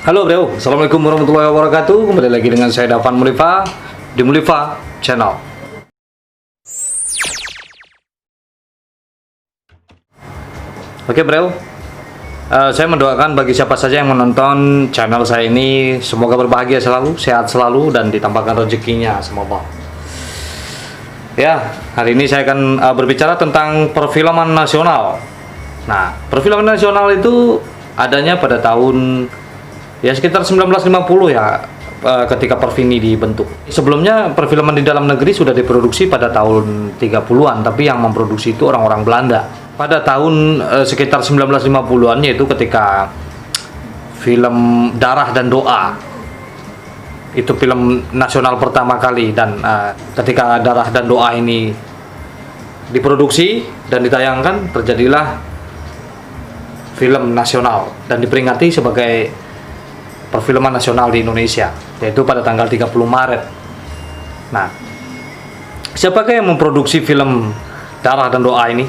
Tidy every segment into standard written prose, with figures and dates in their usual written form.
Halo bro, Assalamualaikum warahmatullahi wabarakatuh. Kembali lagi dengan saya Davan Mulifa di Mulifa Channel. Oke bro, saya mendoakan bagi siapa saja yang menonton channel saya ini, semoga berbahagia selalu, sehat selalu, dan ditambahkan rezekinya semoga. Ya, hari ini saya akan berbicara tentang perfilman nasional. Nah, perfilman nasional itu adanya pada tahun ya sekitar 1950 ya, ketika Perfini dibentuk. Sebelumnya perfilman di dalam negeri sudah diproduksi pada tahun 30-an, tapi yang memproduksi itu orang-orang Belanda. Pada tahun sekitar 1950-an, yaitu ketika film Darah dan Doa, itu film nasional pertama kali, dan ketika Darah dan Doa ini diproduksi dan ditayangkan, terjadilah film nasional dan diperingati sebagai perfilman nasional di Indonesia, yaitu pada tanggal 30 Maret. Nah, siapakah yang memproduksi film Darah dan Doa ini?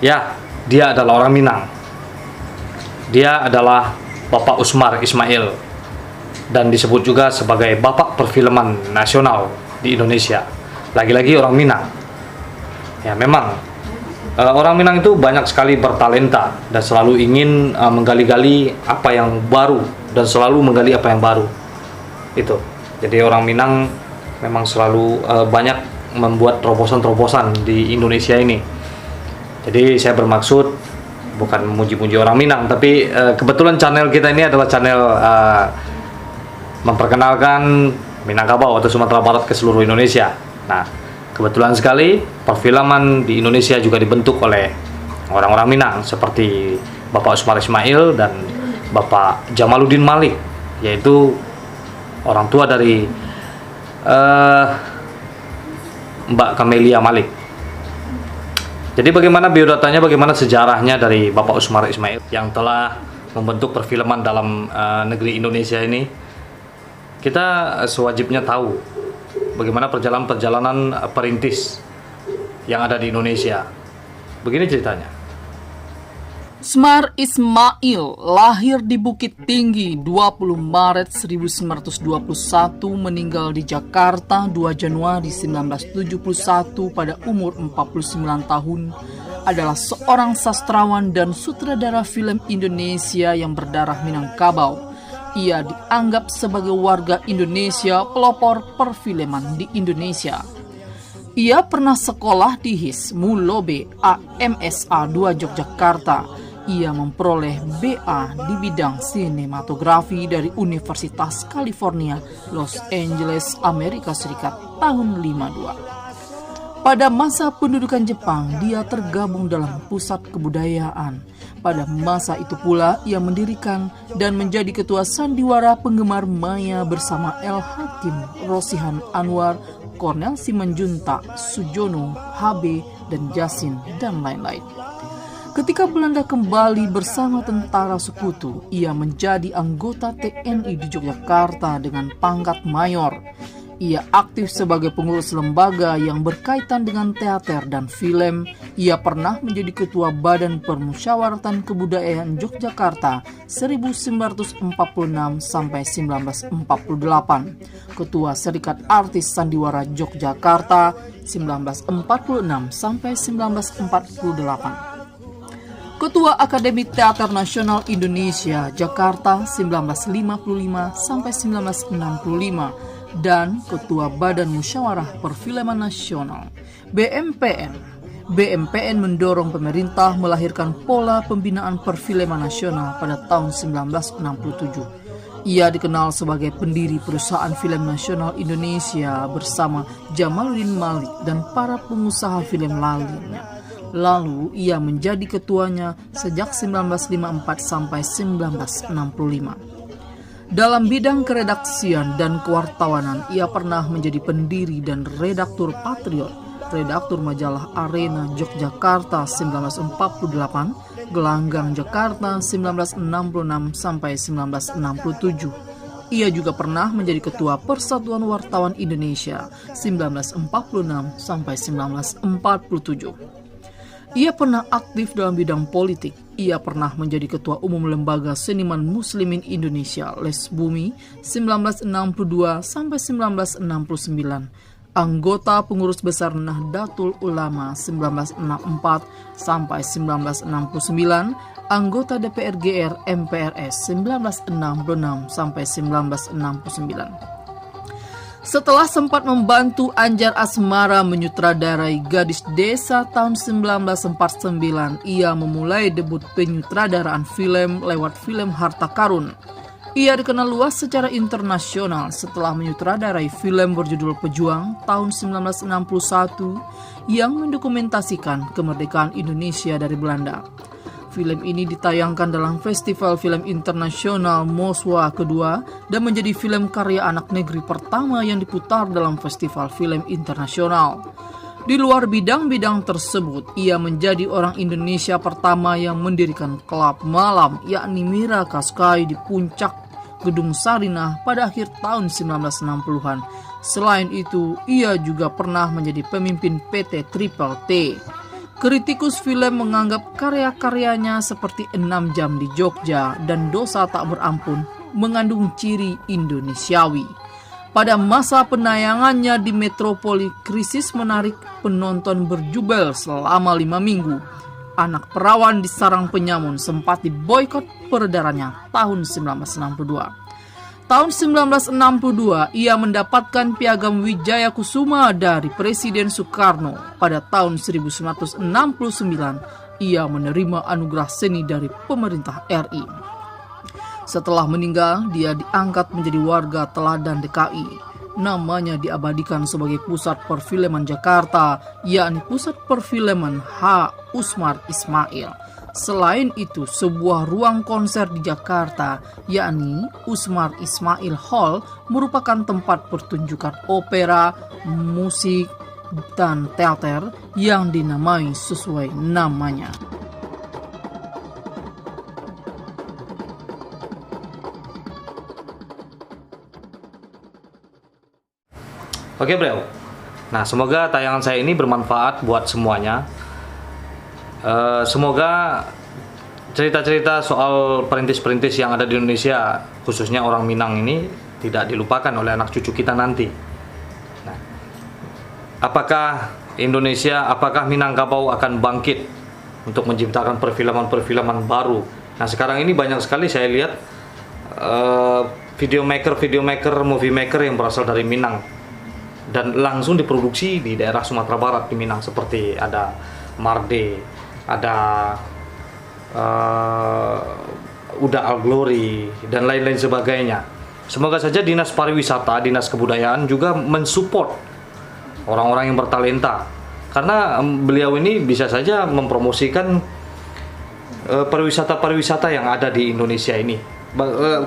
Ya, dia adalah orang Minang. Dia adalah Bapak Usmar Ismail, dan disebut juga sebagai Bapak Perfilman Nasional di Indonesia. Lagi-lagi orang Minang. Ya, memang orang Minang itu banyak sekali bertalenta dan selalu ingin menggali-gali apa yang baru, dan selalu menggali apa yang baru. Itu. Jadi orang Minang memang selalu banyak membuat terobosan-terobosan di Indonesia ini. Jadi saya bermaksud bukan memuji-muji orang Minang, tapi kebetulan channel kita ini adalah channel memperkenalkan Minangkabau atau Sumatera Barat ke seluruh Indonesia. Nah, kebetulan sekali perfilman di Indonesia juga dibentuk oleh orang-orang Minang seperti Bapak Usmar Ismail dan Bapak Jamaluddin Malik, yaitu orang tua dari Mbak Camelia Malik. Jadi bagaimana biodatanya, bagaimana sejarahnya dari Bapak Usmar Ismail yang telah membentuk perfilman dalam negeri Indonesia ini? Kita sewajibnya tahu bagaimana perjalanan perintis yang ada di Indonesia. Begini ceritanya. Usmar Ismail lahir di Bukit Tinggi 20 Maret 1921, meninggal di Jakarta 2 Januari 1971 pada umur 49 tahun, adalah seorang sastrawan dan sutradara film Indonesia yang berdarah Minangkabau. Ia dianggap sebagai warga Indonesia pelopor perfilman di Indonesia. Ia pernah sekolah di HIS Mulobe AMSA 2 Yogyakarta. Ia memperoleh BA di bidang sinematografi dari Universitas California, Los Angeles, Amerika Serikat tahun 52. Pada masa pendudukan Jepang, dia tergabung dalam pusat kebudayaan. Pada masa itu pula, ia mendirikan dan menjadi ketua sandiwara penggemar Maya bersama El Hakim, Rosihan Anwar, Cornel Simanjuntak, Sujono, HB, dan Jasin, dan lain-lain. Ketika Belanda kembali bersama tentara sekutu, ia menjadi anggota TNI di Yogyakarta dengan pangkat mayor. Ia aktif sebagai pengurus lembaga yang berkaitan dengan teater dan film. Ia pernah menjadi ketua Badan Permusyawaratan Kebudayaan Yogyakarta 1946 sampai 1948, ketua Serikat Artis Sandiwara Yogyakarta 1946 sampai 1948. Ketua Akademi Teater Nasional Indonesia Jakarta 1955 sampai 1965, dan Ketua Badan Musyawarah Perfilman Nasional BMPN. BMPN mendorong pemerintah melahirkan pola pembinaan perfilman nasional pada tahun 1967. Ia dikenal sebagai pendiri perusahaan film nasional Indonesia bersama Jamaluddin Malik dan para pengusaha film lainnya. Lalu ia menjadi ketuanya sejak 1954 sampai 1965. Dalam bidang keredaksian dan kewartawanan, ia pernah menjadi pendiri dan redaktur Patriot, redaktur majalah Arena Yogyakarta 1948, Gelanggang Jakarta 1966 sampai 1967. Ia juga pernah menjadi ketua Persatuan Wartawan Indonesia 1946 sampai 1947. Ia pernah aktif dalam bidang politik, Ia pernah menjadi Ketua Umum Lembaga Seniman Muslimin Indonesia Les Bumi 1962 sampai 1969, anggota Pengurus Besar Nahdlatul Ulama 1964 sampai 1969, anggota DPR GR MPRS 1966 sampai 1969. Setelah sempat membantu Anjar Asmara menyutradarai Gadis Desa tahun 1949, ia memulai debut penyutradaraan film lewat film Harta Karun. Ia dikenal luas secara internasional setelah menyutradarai film berjudul Pejuang tahun 1961 yang mendokumentasikan kemerdekaan Indonesia dari Belanda. Film ini ditayangkan dalam Festival Film Internasional Moswa kedua dan menjadi film karya anak negeri pertama yang diputar dalam Festival Film Internasional. Di luar bidang-bidang tersebut, ia menjadi orang Indonesia pertama yang mendirikan klub malam yakni Mira Kaskai di puncak Gedung Sarinah pada akhir tahun 1960-an. Selain itu, ia juga pernah menjadi pemimpin PT Triple T. Kritikus film menganggap karya-karyanya seperti 6 Jam di Jogja dan Dosa Tak Berampun mengandung ciri Indonesiawi. Pada masa penayangannya di Metropoli, Krisis menarik penonton berjubel selama 5 minggu. Anak Perawan di Sarang Penyamun sempat diboikot peredarannya tahun 1962. Tahun 1962, ia mendapatkan Piagam Wijaya Kusuma dari Presiden Soekarno. Pada tahun 1969, ia menerima anugerah seni dari pemerintah RI. Setelah meninggal, dia diangkat menjadi warga teladan DKI. Namanya diabadikan sebagai Pusat Perfilman Jakarta, yakni Pusat Perfilman H. Usmar Ismail. Selain itu, sebuah ruang konser di Jakarta, yakni Usmar Ismail Hall, merupakan tempat pertunjukan opera, musik, dan teater yang dinamai sesuai namanya. Oke bro, nah semoga tayangan saya ini bermanfaat buat semuanya. Semoga cerita-cerita soal perintis-perintis yang ada di Indonesia, khususnya orang Minang ini, tidak dilupakan oleh anak cucu kita nanti. Nah, apakah Indonesia, apakah Minangkabau akan bangkit untuk menciptakan perfilman-perfilman baru? Nah, sekarang ini banyak sekali saya lihat videomaker, movie maker yang berasal dari Minang dan langsung diproduksi di daerah Sumatera Barat di Minang, seperti ada Marde, ada Uda Al Glory dan lain-lain sebagainya. Semoga saja Dinas Pariwisata, Dinas Kebudayaan juga mensupport orang-orang yang bertalenta, karena beliau ini bisa saja mempromosikan pariwisata-pariwisata yang ada di Indonesia ini,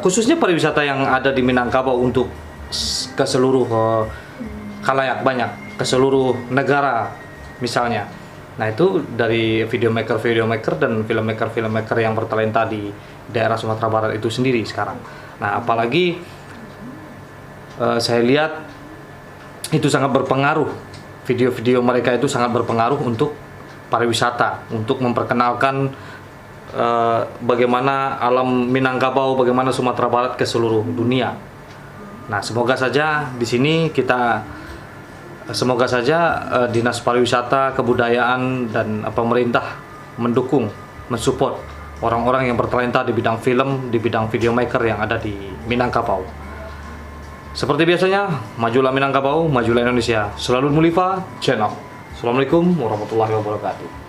khususnya pariwisata yang ada di Minangkabau untuk ke seluruh khalayak banyak, ke seluruh negara misalnya. Nah, itu dari videomaker dan filmmaker yang bertalenta di daerah Sumatera Barat itu sendiri sekarang. Nah, apalagi saya lihat itu sangat berpengaruh, video-video mereka itu sangat berpengaruh untuk pariwisata, untuk memperkenalkan bagaimana alam Minangkabau, bagaimana Sumatera Barat ke seluruh dunia. Nah, semoga saja di sini Dinas Pariwisata, Kebudayaan, dan pemerintah mendukung, mensupport orang-orang yang bertalenta di bidang film, di bidang videomaker yang ada di Minangkabau. Seperti biasanya, majulah Minangkabau, majulah Indonesia. Selalu Mulifa Channel. Assalamualaikum warahmatullahi wabarakatuh.